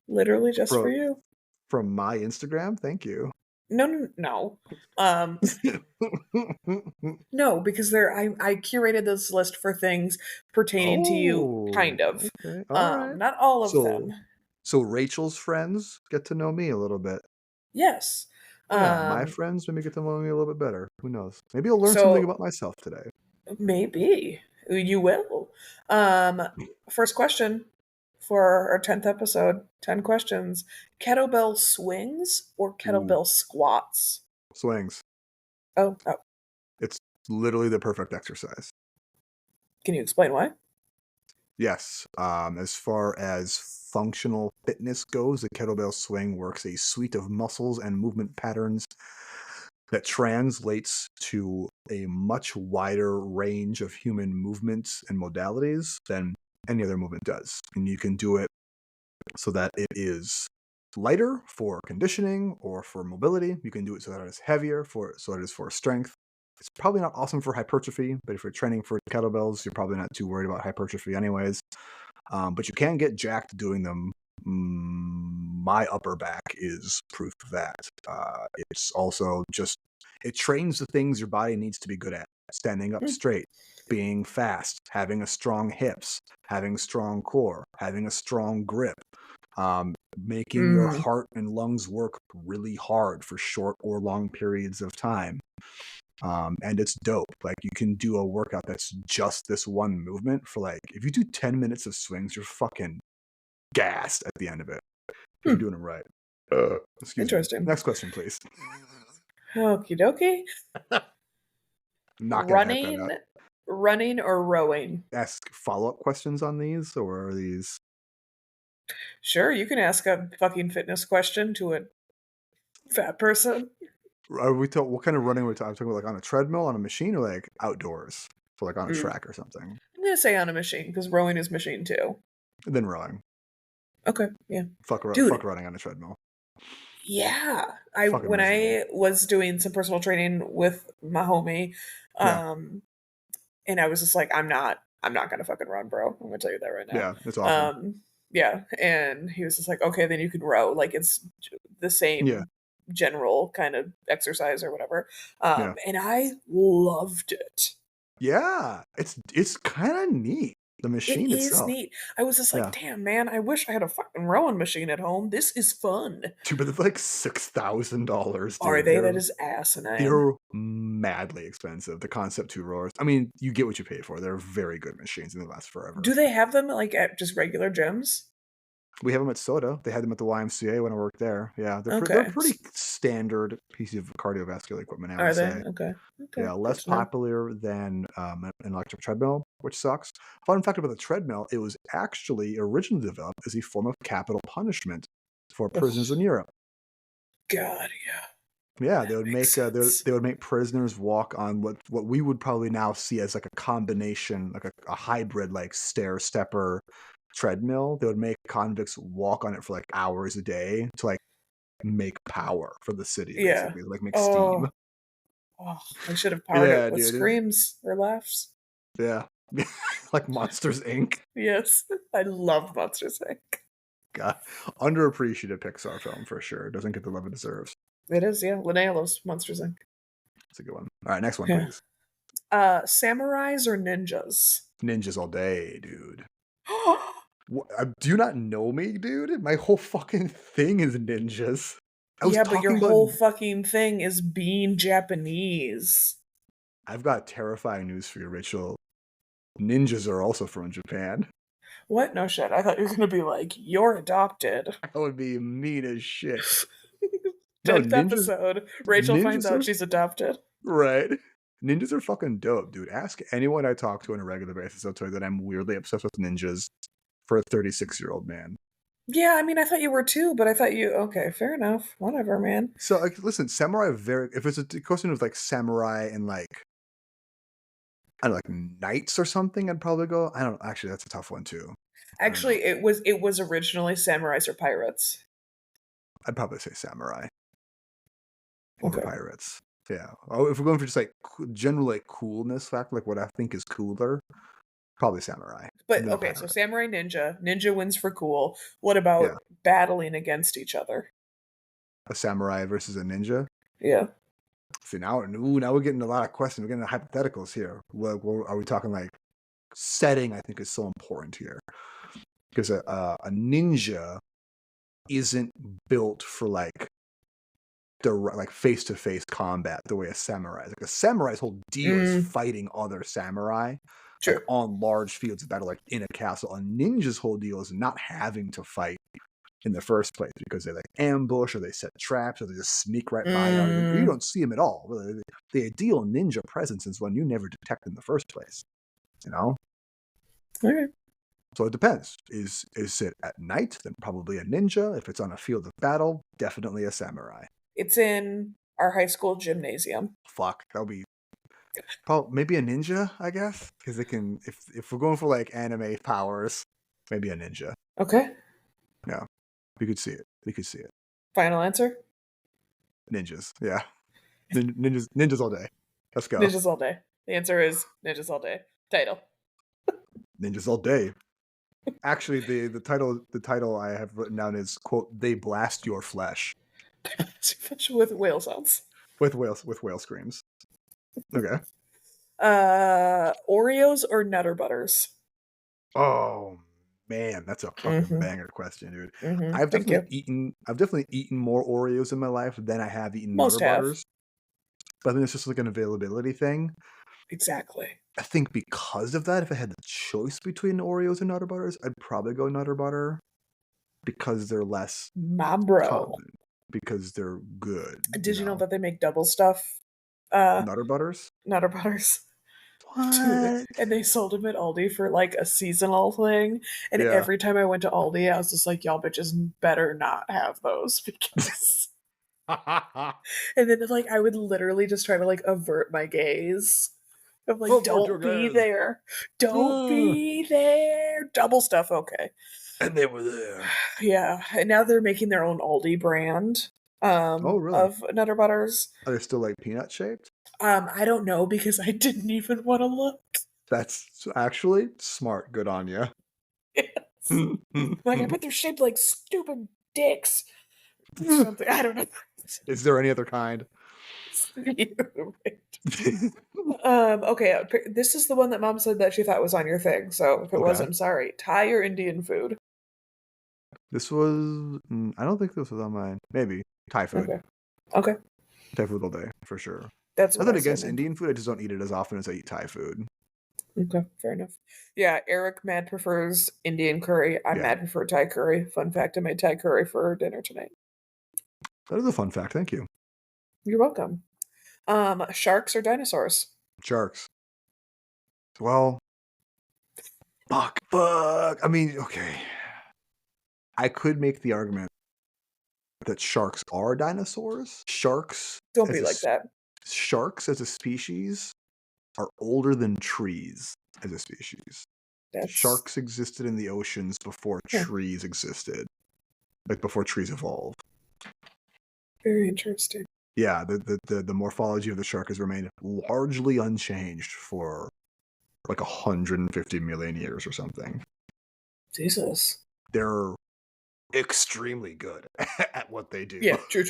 literally just for From you. from my Instagram. Thank you. No, no, no. Um, No, because I curated this list for things pertaining to you, Oh, kind of. okay. All right. Not all of So them. So Rachel's friends get to know me a little bit. Yes. Yeah, my Um, friends maybe get to know me a little bit better. Who knows? Maybe I'll learn something so about myself today. maybe you will. Um, First question for our 10th episode, 10 questions. Kettlebell swings or Ooh, kettlebell squats? swings. Oh, It's literally the perfect exercise. can you explain why? Yes. As far as functional fitness goes, the kettlebell swing works a suite of muscles and movement patterns that translates to a much wider range of human movements and modalities than any other movement does. And you can do it so that it is lighter for conditioning or for mobility. You can do it so that it is heavier for so it is for strength. It's probably not awesome for hypertrophy, but if you're training for kettlebells, you're probably not too worried about hypertrophy anyways. But you can get jacked doing them. My upper back is proof of that. It's also just, it trains the things your body needs to be good at: standing up Hmm. straight, being fast, having a strong hips, having strong core, having a strong grip, making your Mm. heart and lungs work really hard for short or long periods of time. And it's dope. Like, you can do a workout that's just this one movement for, like, if you do 10 minutes of swings, you're fucking gassed at the end of it if you're Hmm. doing it right. Excuse me. Interesting. Next question, please. Okie dokie. I'm not gonna edit that Running, out. running or rowing? Ask follow-up questions on these, or are these? Sure, you can ask a fucking fitness question to a fat person. Are we talking? What kind of running are we talking? Talking about, like, on a treadmill, on a machine, or like outdoors, so like on a Mm. track or something? I'm gonna say on a machine because rowing is machine too. And then rowing. Okay, yeah, Fuck dude. running on a treadmill. Yeah, I Fucking when miserable. I was doing some personal training with my homie, Yeah, um, and I was just like, I'm not gonna fucking run, bro. I'm gonna tell you that right now. yeah, it's awful. Yeah, and he was just like, okay, then you can row. Like it's the Yeah, same general kind of exercise or whatever. yeah. And I loved it. Yeah, it's kind of neat. The It machine is itself. neat. I was just like, Yeah. damn, man, I wish I had a fucking rowing machine at home. This is fun. Dude, but they're like $6,000, Are dude. they? That is asinine. They're madly expensive. The Concept 2 rowers. I mean, you get what you pay for. They're very good machines and they last forever. Do they have them like at just regular gyms? We have them at Soda. They had them at the YMCA when I worked there. Yeah, they're Okay. pretty standard piece of cardiovascular equipment, I Are would they? say. Okay. Okay. Yeah, Good less to know. popular than an electric treadmill, which sucks. Fun fact about the treadmill: it was actually originally developed as a form of capital punishment for prisoners in Ugh, Europe. God, yeah. Yeah, That makes sense. they would make prisoners walk on what we would probably now see as like a combination, like a hybrid, like stair stepper treadmill. They would make convicts walk on it for like hours a day to like make power for the city, Yeah. basically, like make steam. Oh, oh, I should have powered it Yeah, with dude. screams or laughs. Yeah, like Monsters Inc. Yes. I love Monsters Inc. God, underappreciated Pixar film for sure. Doesn't get the love it deserves. It is, yeah. Linnea loves Monsters Inc. It's a good one. All right, next one, Yeah. please. Samurais or ninjas? Ninjas all day, dude. Do you not know me, dude? My whole fucking thing is ninjas. I was Yeah, but your talking about. whole fucking thing is being Japanese. I've got terrifying news for you, Rachel. Ninjas are also from Japan. What? No shit. I thought you were gonna be like, you're adopted. That would be mean as shit. No, 10th episode. Rachel finds ninjas out are she's adopted. right. Ninjas are fucking dope, dude. Ask anyone I talk to on a regular basis. They'll tell you that I'm weirdly obsessed with ninjas for a 36-year-old man. Yeah, I mean, I thought you were too, but I thought you. Okay, fair enough. Whatever, man. So, like, listen, samurai are very. If it's a question of like samurai and like, I don't know, like knights or something, I'd probably go. I don't. Actually, that's a tough one too. I don't know. Actually, it was originally samurais or pirates. I'd probably say samurai over Okay, pirates. Yeah. Oh, if we're going for just like general like coolness factor, like what I think is cooler, probably samurai but than okay, so pirate. samurai ninja. Ninja wins for cool. What Yeah. about battling against each other? A samurai versus a ninja. Yeah. See, now we're getting a lot of questions. We're getting hypotheticals here. Are we talking like setting? I think is so important here because a ninja isn't built for like face-to-face combat the way a samurai is. Like a samurai's whole deal is fighting other samurai, like True. on large fields of battle, like in a castle. A ninja's whole deal is not having to fight in the first place because they like ambush or they set traps or they just sneak right by you. You don't see them at all. Really, the ideal ninja presence is one you never detect in the first place. You know. Okay. So it depends. Is it at night? Then probably a ninja. If it's on a field of battle, definitely a samurai. It's in our high school gymnasium. Fuck, that'll be probably maybe a ninja, I guess, because they can. If we're going for like anime powers, maybe a ninja. Okay. Yeah, we could see it. We could see it. Final answer? Ninjas. Yeah, ninjas all day. Let's go. Ninjas all day. The answer is ninjas all day. Title. Ninjas all day. Actually, the title I have written down is quote, "They blast your flesh." With whale sounds. With whale screams. Okay. Oreos or Nutter Butters? Oh man, that's a fucking banger question, dude. I've definitely eaten more Oreos in my life than I have eaten Most Nutter have. Butters. But I think it's just like an availability thing. Exactly. I think because of that, if I had the choice between Oreos and Nutter Butters, I'd probably go Nutter Butter because they're less My bro. common. Because they're good. Did you know that they make double stuff? Nutter Butters? Nutter Butters. What? And they sold them at Aldi for like a seasonal thing. And every time I went to Aldi, I was just like, y'all bitches better not have those because. And then like I would literally just try to like avert my gaze. I'm like, don't be there. Don't be there. Double stuff, okay. And they were there. Yeah. And now they're making their own Aldi brand really? of Nutter Butters. Are they still like peanut shaped? I don't know because I didn't even want to look. That's actually smart. Good on you. Yes. Like I bet they're shaped like stupid dicks. Something. I don't know. Is there any other kind? Okay, this is the one that Mom said that she thought was on your thing. So if it wasn't, I'm sorry. Thai or Indian food? This was. I don't think this was on mine. Maybe Thai food. Okay. Thai food all day for sure. That's nothing against Indian food. I just don't eat it as often as I eat Thai food. Okay, fair enough. Yeah, Eric mad prefers Indian curry. I mad prefer Thai curry. Fun fact: I made Thai curry for dinner tonight. That is a fun fact. Thank you. You're welcome. Sharks or dinosaurs? Sharks. Well, fuck. I mean, okay. I could make the argument that sharks are dinosaurs. Sharks. Don't be like that. Sharks as a species are older than trees as a species. Sharks existed in the oceans before trees existed. Like before trees evolved. Very interesting. Yeah, the morphology of the shark has remained largely unchanged for like 150 million years or something. Jesus. They're extremely good at what they do. Yeah, true.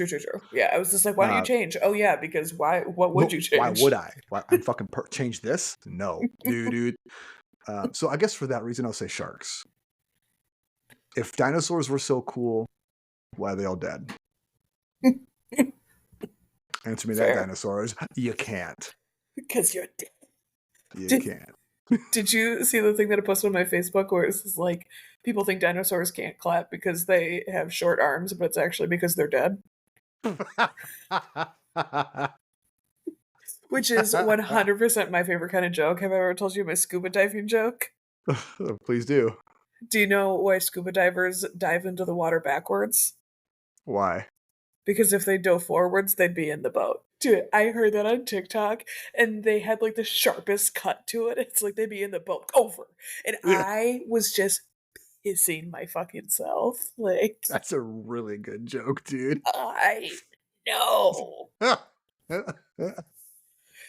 Yeah, I was just like, why do you change? Oh yeah, because why? What would you change? Why would I? I'm fucking change this? No, dude. So I guess for that reason, I'll say sharks. If dinosaurs were so cool, why are they all dead? Answer me that, dinosaurs. You can't. Because you're dead. You can't. Did you see the thing that I posted on my Facebook where it's like people think dinosaurs can't clap because they have short arms, but it's actually because they're dead? Which is 100% my favorite kind of joke. Have I ever told you my scuba diving joke? Please do. Do you know why scuba divers dive into the water backwards? Why? Because if they dove forwards, they'd be in the boat. Dude, I heard that on TikTok, and they had like the sharpest cut to it. It's like they'd be in the boat over. And I was just pissing my fucking self. Like, that's a really good joke, dude. I know. And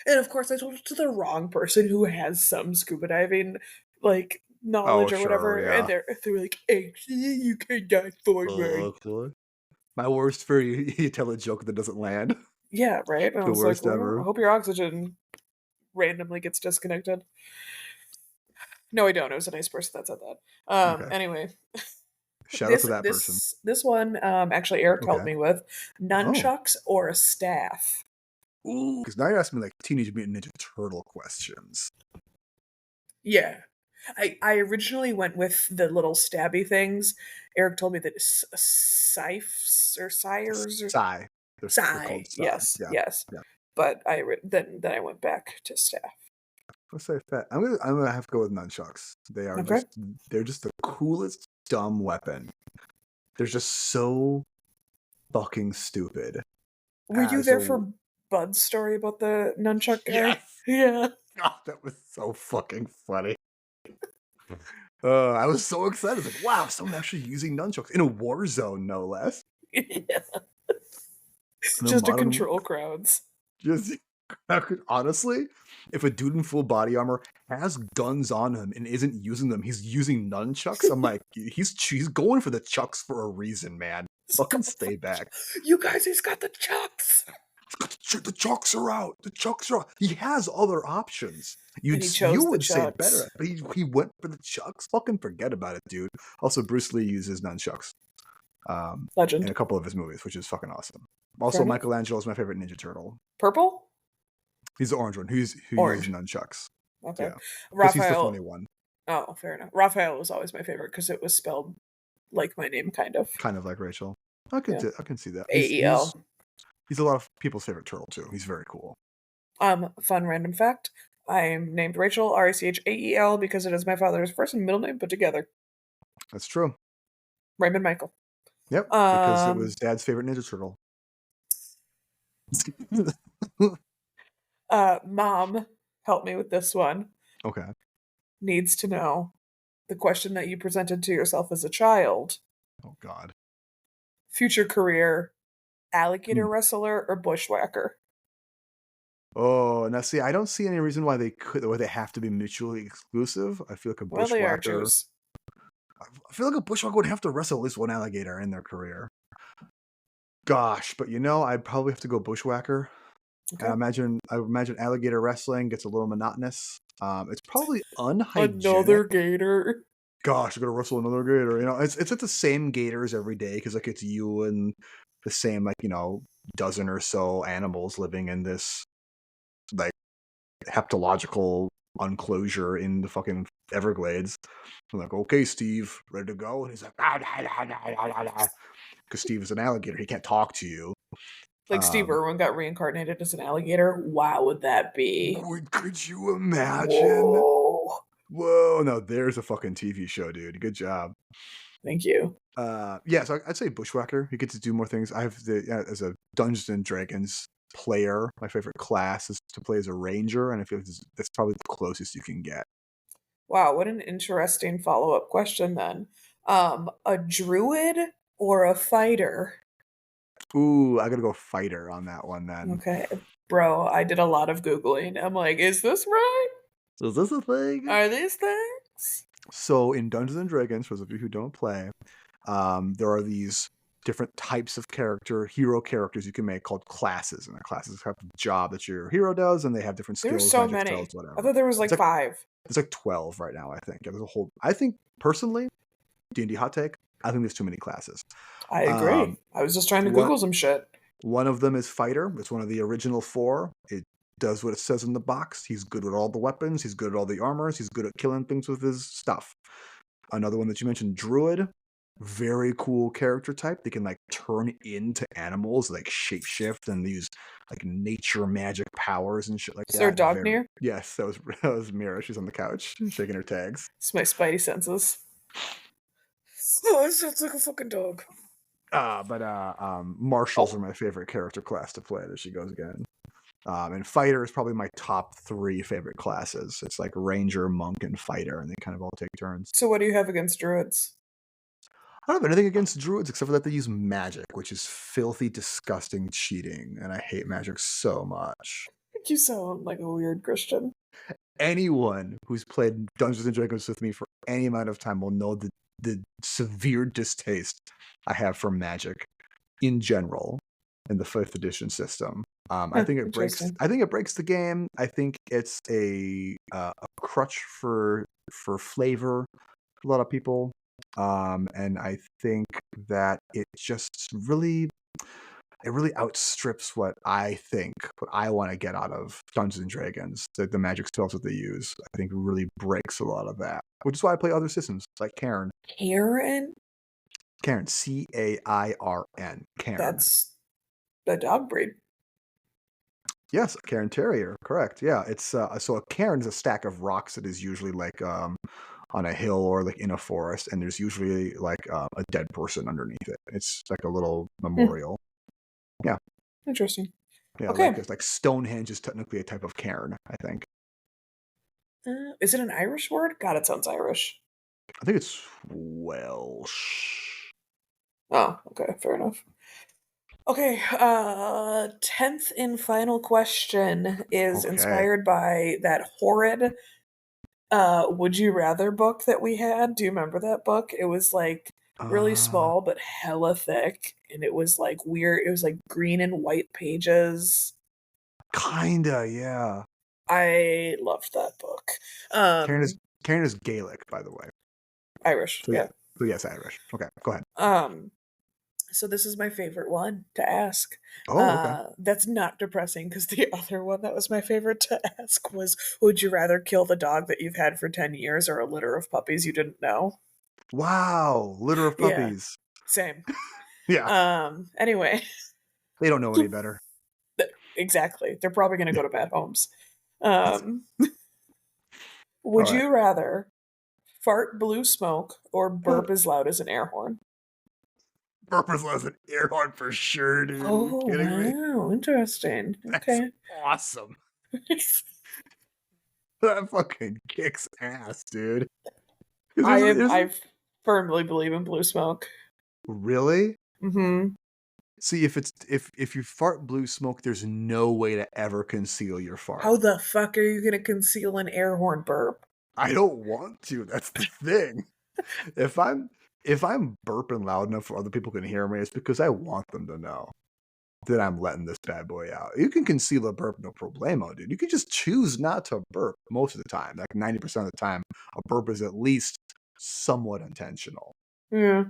of course, I told it to the wrong person who has some scuba diving like knowledge or whatever. Yeah. And they were like, actually, you can dive forward. My worst for you tell a joke that doesn't land. Yeah, right? And the worst like, ever. I hope your oxygen randomly gets disconnected. No, I don't. It was a nice person that said that. Anyway. Shout out to that person. This one, actually Eric helped Okay. me with Oh. nunchucks or a staff. Ooh. Because now you're asking me like Teenage Mutant Ninja Turtle questions. Yeah. I originally went with the little stabby things. Eric told me that scythes or sires or Psy. They're Sigh. called Psy. Yes, Yeah. yes. Yeah. But then I went back to staff. Let's say fat. I'm gonna have to go with nunchucks. Okay. They're just the coolest dumb weapon. They're just so fucking stupid. Were you As there a for Bud's story about the nunchuck guy? yes, Yeah. God, that was so fucking funny. I was so excited. Like, wow, someone actually using nunchucks in a war zone, no less. Yeah. In a Just to modern, control crowds. just honestly, if a dude in full body armor has guns on him and isn't using them, he's using nunchucks. I'm like, he's going for the chucks for a reason, man. Fucking stay back. You guys, he's got the chucks. The chucks are out. The chucks are out. He has other options. And he You chose the would say chucks. better, but he went for the chucks. Fucking forget about it, dude. Also, Bruce Lee uses nunchucks in Legend. a couple of his movies, which is fucking awesome. Also, Fair enough. Michelangelo is my favorite Ninja Turtle. Purple? He's the orange one. Who Orange. uses nunchucks? Okay. Yeah, because he's the Raphael. funny one. Oh, fair enough. Raphael was always my favorite because it was spelled like my name, kind of. Kind of like Rachel. Yeah. I can see that. AEL. He's a lot of people's favorite turtle too. He's very cool. Fun random fact. I'm named Rachel, Rachael, because it is my father's first and middle name put together. That's true. Raymond Michael. Yep, because it was Dad's favorite Ninja Turtle. Mom, help me with this one. Okay. Needs to know the question that you presented to yourself as a child. Oh God. Future career, alligator wrestler or bushwhacker? Oh, now see, I don't see any reason why they have to be mutually exclusive. I feel like a Well, they are bushwhacker. Jews. I feel like a bushwhacker would have to wrestle at least one alligator in their career. Gosh, but I'd probably have to go bushwhacker. Okay. I imagine alligator wrestling gets a little monotonous. It's probably unhygienic. Another gator. Gosh, I'm gonna wrestle another gator. It's like the same gators every day because like it's you and the same dozen or so animals living in this like heptological enclosure in the fucking Everglades. I'm like, okay, Steve, ready to go? And he's like, because Steve is an alligator, he can't talk to you. Like Steve Irwin got reincarnated as an alligator. Wow, would that be? Could you imagine? Whoa, no, there's a fucking TV show, dude. Good job. Thank you. Yeah, so I'd say bushwhacker. You get to do more things. I have as a Dungeons and Dragons player, my favorite class is to play as a ranger, and I feel like that's probably the closest you can get. Wow, what an interesting follow-up question then. A druid or a fighter? Ooh, I gotta go fighter on that one then. Okay. Bro, I did a lot of Googling. I'm like, is this right? Is this a thing? Are these things? So in Dungeons and Dragons, for those of you who don't play, there are these different types of hero characters you can make called classes, and the classes have a job that your hero does, and they have different skills. There's so magic many. spells, whatever. I thought there was like 5. It's like 12 right now, I think. Yeah, there's a whole. I think personally, D&D hot take. I think there's too many classes. I agree. I was just trying to Google some shit. One of them is fighter. It's one of the original 4. It does what it says in the box. He's good with all the weapons. He's good at all the armors. He's good at killing things with his stuff. Another one that you mentioned, druid. Very cool character type. They can like turn into animals, like shapeshift and use like nature magic powers and shit like that. Is there a dog near? Yes, that was Mira. She's on the couch shaking her tags. It's my spidey senses. Oh, it sounds like a fucking dog. Marshals are my favorite character class to play. There she goes again. And fighter is probably my top 3 favorite classes. It's like ranger, monk, and fighter, and they kind of all take turns. So what do you have against druids? I don't have anything against druids except for that they use magic, which is filthy, disgusting cheating, and I hate magic so much. You sound like a weird Christian. Anyone who's played Dungeons and Dragons with me for any amount of time will know the severe distaste I have for magic in general in the 5th edition system. I think it breaks. I think it breaks the game. I think it's a crutch for flavor. A lot of people And I think that it just really it really outstrips what I want to get out of Dungeons and Dragons. The magic spells that they use, I think, really breaks a lot of that. Which is why I play other systems like Cairn. Karen? Cairn, Cairn, Cairn. That's a dog breed. Yes, a Cairn Terrier, correct. Yeah, it's so a Cairn is a stack of rocks that is usually like on a hill or like in a forest, and there's usually like a dead person underneath it. It's like a little memorial. Yeah. Interesting. Yeah, Okay. like Stonehenge is technically a type of cairn, I think. Is it an Irish word? God, it sounds Irish. I think it's Welsh. Oh, okay, fair enough. Okay, 10th and final question is Okay. inspired by that horrid Would You Rather book that we had. Do you remember that book? It was like really Uh, small but hella thick, and it was like weird. It was like green and white pages. kinda, yeah. I loved that book. Cairn is Um, Cairn is Gaelic, by the way. Irish, So yeah, yeah. so yes, Irish. Okay, go ahead. Um, so this is my favorite one to ask. Oh, okay. That's not depressing because the other one that was my favorite to ask was, would you rather kill the dog that you've had for 10 years or a litter of puppies you didn't know? Wow, litter of Yeah, puppies. same. Yeah, Anyway, they don't know any better. exactly. They're probably going to go to bad homes. All Um, would right. you rather fart blue smoke or Oh, burp as loud as an air horn? Purpose was an air horn for sure, dude. Are you Oh, kidding me? wow. Interesting. That's Okay. awesome. That fucking kicks ass, dude. 'Cause I firmly believe in blue smoke. really? Mhm. See, if you fart blue smoke, there's no way to ever conceal your fart. How the fuck are you gonna conceal an air horn burp? I don't want to. That's the thing. If I'm burping loud enough for other people can hear me, it's because I want them to know that I'm letting this bad boy out. You can conceal a burp, no problemo, dude. You can just choose not to burp most of the time. Like 90% of the time, a burp is at least somewhat intentional. Yeah.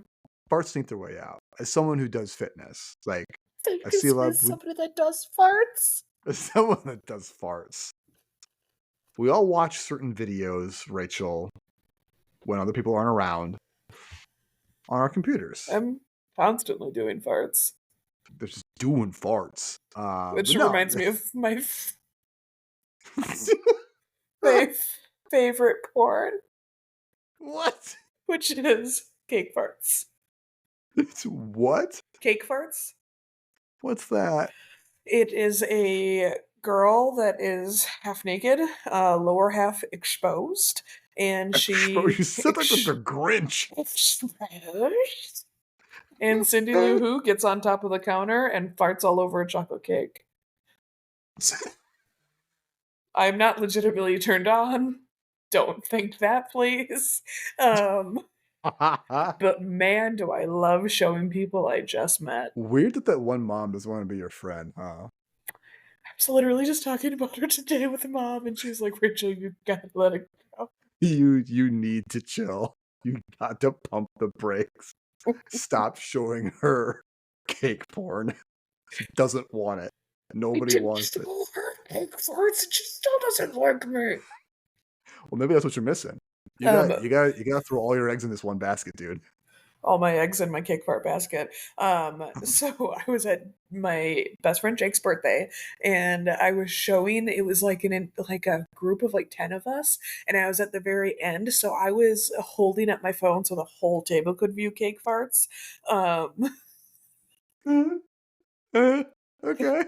Farts sneak their way out. As someone who does fitness, like I see a This lot is of somebody that does farts. as someone that does farts. We all watch certain videos, Rachel, when other people aren't around on our computers. I'm constantly doing farts. They're just doing farts. Which But no. reminds me of my favorite porn, What? which is cake farts. It's what? Cake farts? What's that? It is a girl that is half naked, lower half exposed, and You said like the Grinch. exposed. And Cindy Lou Who gets on top of the counter and farts all over a chocolate cake. I'm not legitimately turned on. Don't think that, please. But man, do I love showing people I just met. Weird that that one mom doesn't want to be your friend, huh? I was literally just talking about her today with mom, and she was like, Rachel, you gotta let it go. You need to chill. You got to pump the brakes. Stop showing her cake porn. She doesn't want it. I Nobody didn't wants it. tell her cake farts, and she still doesn't like me. Well, maybe that's what you're missing. Um, You got to throw all your eggs in this one basket, dude. all my eggs in my cake fart basket. So I was at my best friend Jake's birthday, and I was showing. It was like like a group of like 10 of us, and I was at the very end. So I was holding up my phone so the whole table could view cake farts. Um, Okay.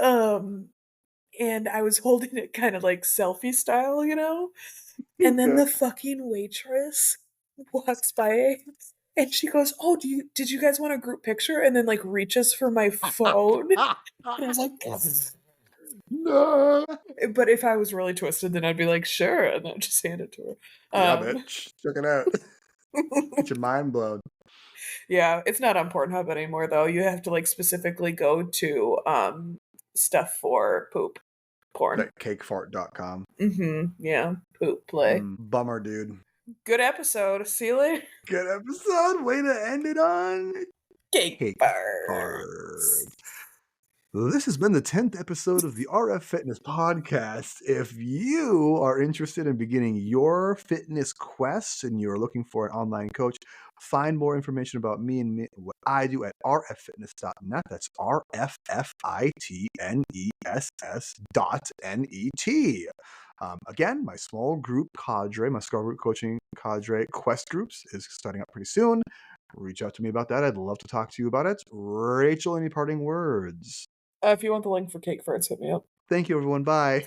um, and I was holding it kind of like selfie style, you know. And then Okay. the fucking waitress walks by and she goes, "Oh, did you guys want a group picture?" And then like reaches for my phone. And I was like, "Yes." No. But if I was really twisted, then I'd be like, "Sure," and then just hand it to her. Yeah, bitch. Check it out. Get your mind blown. Yeah, it's not on Pornhub anymore though. You have to like specifically go to stuff for poop porn. Like cakefart.com. Yeah, poop play. Bummer, dude. Good episode. See you later. Good episode. Way to end it on Cake cake birds. birds. This has been the 10th episode of the RF Fitness Podcast. If you are interested in beginning your fitness quest and you're looking for an online coach, find more information about me and what I do at rffitness.net. That's rfitness.net. Again, my small group cadre, my small group coaching cadre quest groups is starting up pretty soon. Reach out to me about that. I'd love to talk to you about it. Rachel, any parting words? If you want the link for cake birds, hit me up. Thank you, everyone. Bye.